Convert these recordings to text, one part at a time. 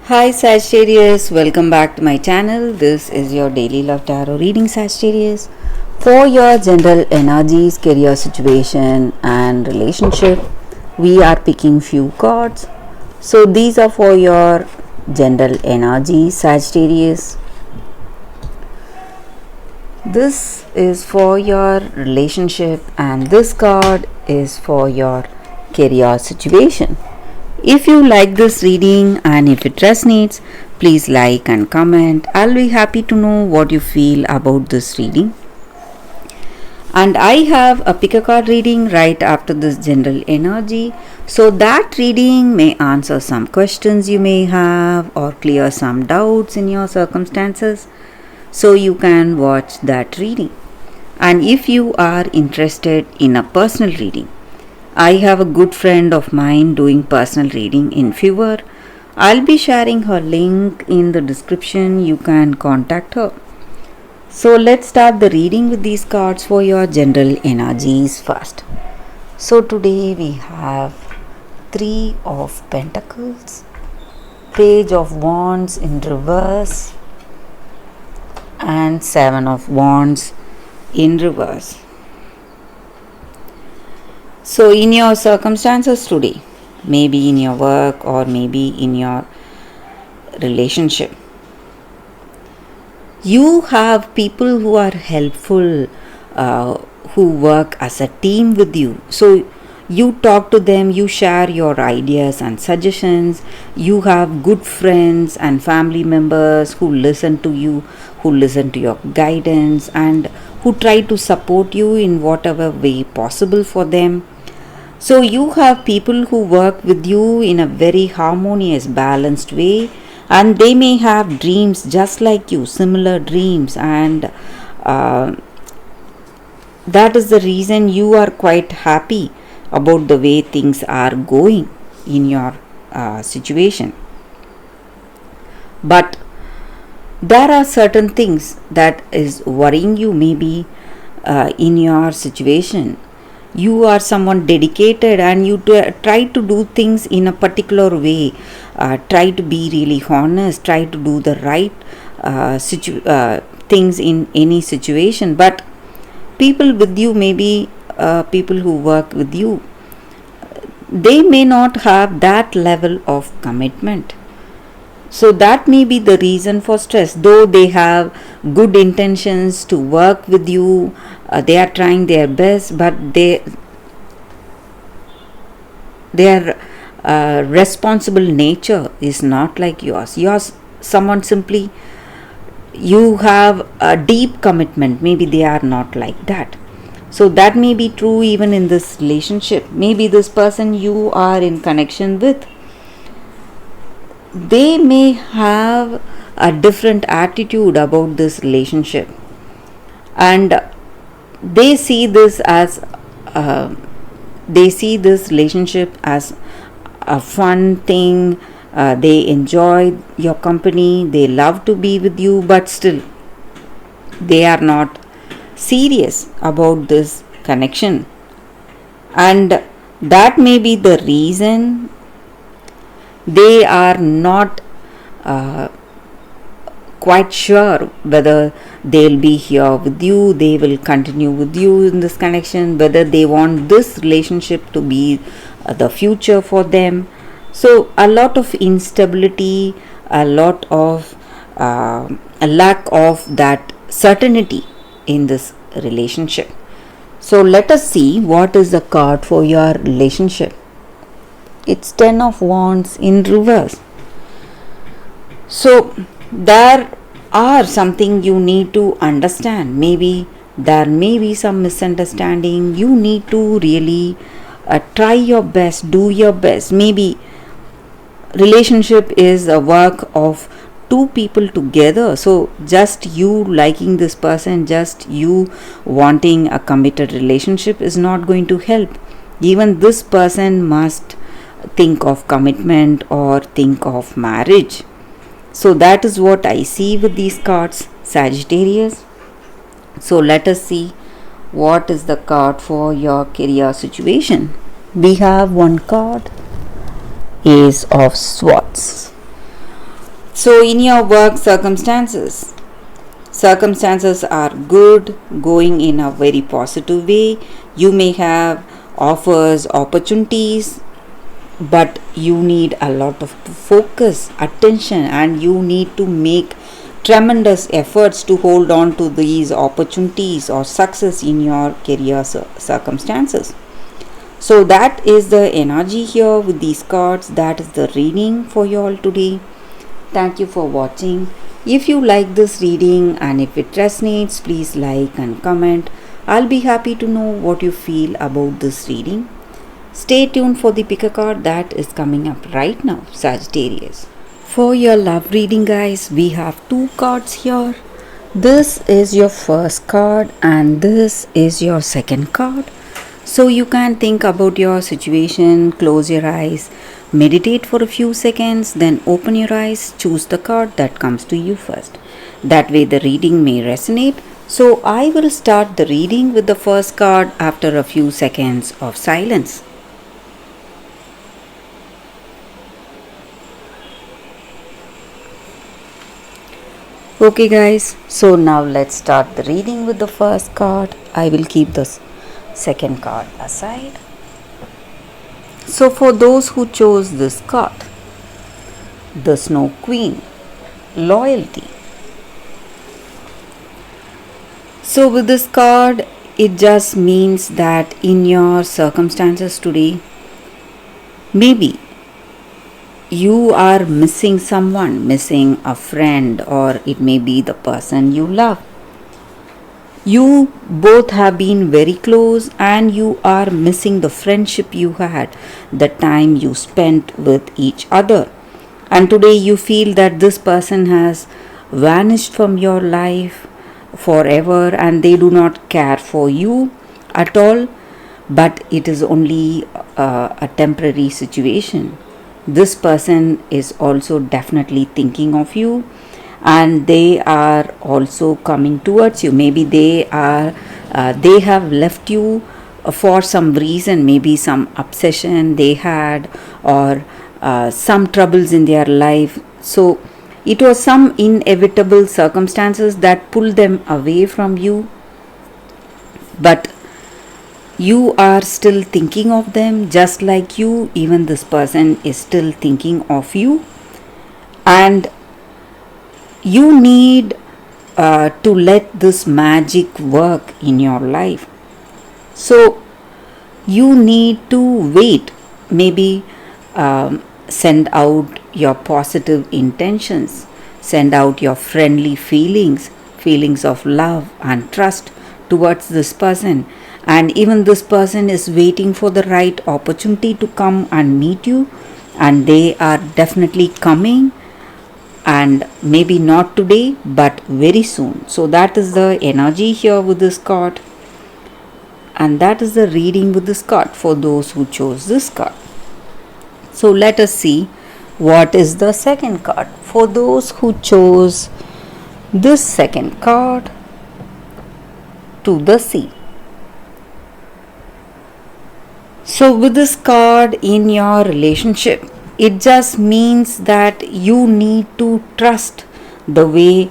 Hi Sagittarius, welcome back to my channel. This is your daily love tarot reading, Sagittarius. For your general energies, career situation and relationship, we are picking few cards. So these are for your general energies, Sagittarius. This is for your relationship and this card is for your career situation. If you like this reading and if it resonates, please like and comment. I'll be happy to know what you feel about this reading. And I have a pick a card reading right after this general energy. So that reading may answer some questions you may have or clear some doubts in your circumstances. So you can watch that reading. And if you are interested in a personal reading, I have a good friend of mine doing personal reading in Fever. I'll be sharing her link in the description. You can contact her. So let's start the reading with these cards for your general energies first. So today we have Three of Pentacles, Page of Wands in reverse, and Seven of Wands in reverse. So in your circumstances today, maybe in your work or maybe in your relationship, you have people who are helpful, who work as a team with you. So you talk to them, you share your ideas and suggestions. You have good friends and family members who listen to you, who listen to your guidance and who try to support you in whatever way possible for them. So you have people who work with you in a very harmonious, balanced way, and they may have dreams just like you, similar dreams, and that is the reason you are quite happy about the way things are going in your situation. But there are certain things that is worrying you maybe in your situation. You are someone dedicated and you try to do things in a particular way, try to be really honest, try to do the right things in any situation. But people with you, maybe people who work with you, they may not have that level of commitment. So that may be the reason for stress. Though they have good intentions to work with you, they are trying their best, but their responsible nature is not like yours. Yours, someone simply, you have a deep commitment. Maybe they are not like that. So that may be true even in this relationship. Maybe this person you are in connection with, they may have a different attitude about this relationship and they see this relationship as a fun thing. They enjoy your company, they love to be with you, but still they are not serious about this connection, and that may be the reason they are not quite sure whether they'll be here with you, they will continue with you in this connection, whether they want this relationship to be the future for them. So a lot of instability, a lot of a lack of that certainty in this relationship. So let us see what is the card for your relationship. It's Ten of Wands in reverse. So there are something you need to understand. Maybe there may be some misunderstanding. You need to really try your best, do your best. Maybe relationship is a work of two people together. So just you liking this person, just you wanting a committed relationship is not going to help. Even this person must think of commitment or think of marriage. So that is what I see with these cards, Sagittarius. So let us see what is the card for your career situation. We have one card, Ace of Swords. So in your work circumstances are good, going in a very positive way. You may have offers, opportunities, but you need a lot of focus, attention, and you need to make tremendous efforts to hold on to these opportunities or success in your career circumstances. So that is the energy here with these cards. That is the reading for you all today. Thank you for watching. If you like this reading and if it resonates, please like and comment. I'll be happy to know what you feel about this reading. Stay tuned for the pick a card that is coming up right now, Sagittarius. For your love reading, guys, we have 2 cards here. This is your first card and this is your second card. So you can think about your situation, close your eyes, meditate for a few seconds, then open your eyes, choose the card that comes to you first. That way the reading may resonate. So I will start the reading with the first card after a few seconds of silence. Okay guys, so now let's start the reading with the first card. I will keep this second card aside. So for those who chose this card, the Snow Queen, loyalty. So with this card, it just means that in your circumstances today, maybe you are missing someone, missing a friend, or it may be the person you love. You both have been very close and you are missing the friendship you had, the time you spent with each other. And today you feel that this person has vanished from your life forever and they do not care for you at all, but it is only a temporary situation. This person is also definitely thinking of you and they are also coming towards you. Maybe they have left you for some reason, maybe some obsession they had or some troubles in their life. So it was some inevitable circumstances that pulled them away from you, but you are still thinking of them just like you. Even this person is still thinking of you, and you need to let this magic work in your life. So you need to wait, maybe send out your positive intentions, send out your friendly feelings of love and trust towards this person. And even this person is waiting for the right opportunity to come and meet you, and they are definitely coming, and maybe not today but very soon. So that is the energy here with this card, and that is the reading with this card for those who chose this card. So let us see what is the second card for those who chose this second card, to the sea. So with this card in your relationship, it just means that you need to trust the way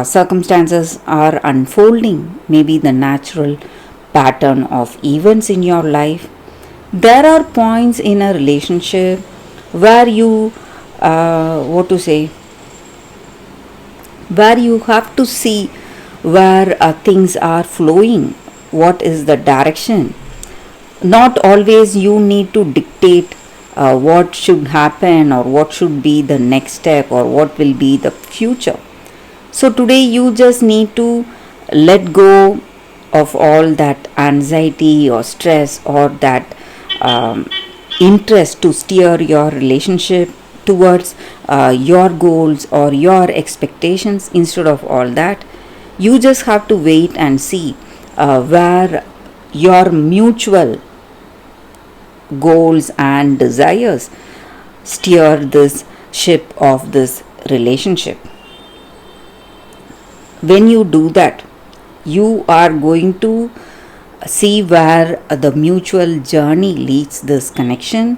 circumstances are unfolding, maybe the natural pattern of events in your life. There are points in a relationship where you where you have to see where things are flowing, what is the direction. Not always you need to dictate what should happen or what should be the next step or what will be the future. So today you just need to let go of all that anxiety or stress or that interest to steer your relationship towards your goals or your expectations. Instead of all that, you just have to wait and see where your mutual goals and desires steer this ship of this relationship. When you do that, you are going to see where the mutual journey leads this connection,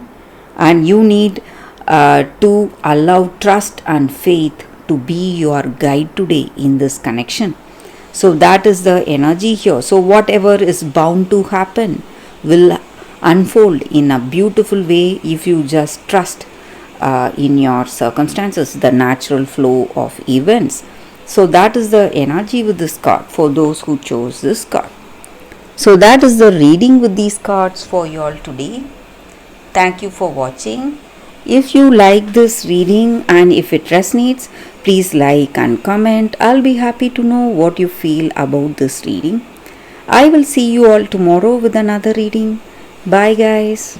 and you need to allow trust and faith to be your guide today in this connection. So that is the energy here. So whatever is bound to happen will unfold in a beautiful way if you just trust in your circumstances, the natural flow of events. So that is the energy with this card for those who chose this card. So that is the reading with these cards for you all today. Thank you for watching. If you like this reading and if it resonates, please like and comment. I'll be happy to know what you feel about this reading. I will see you all tomorrow with another reading. Bye guys.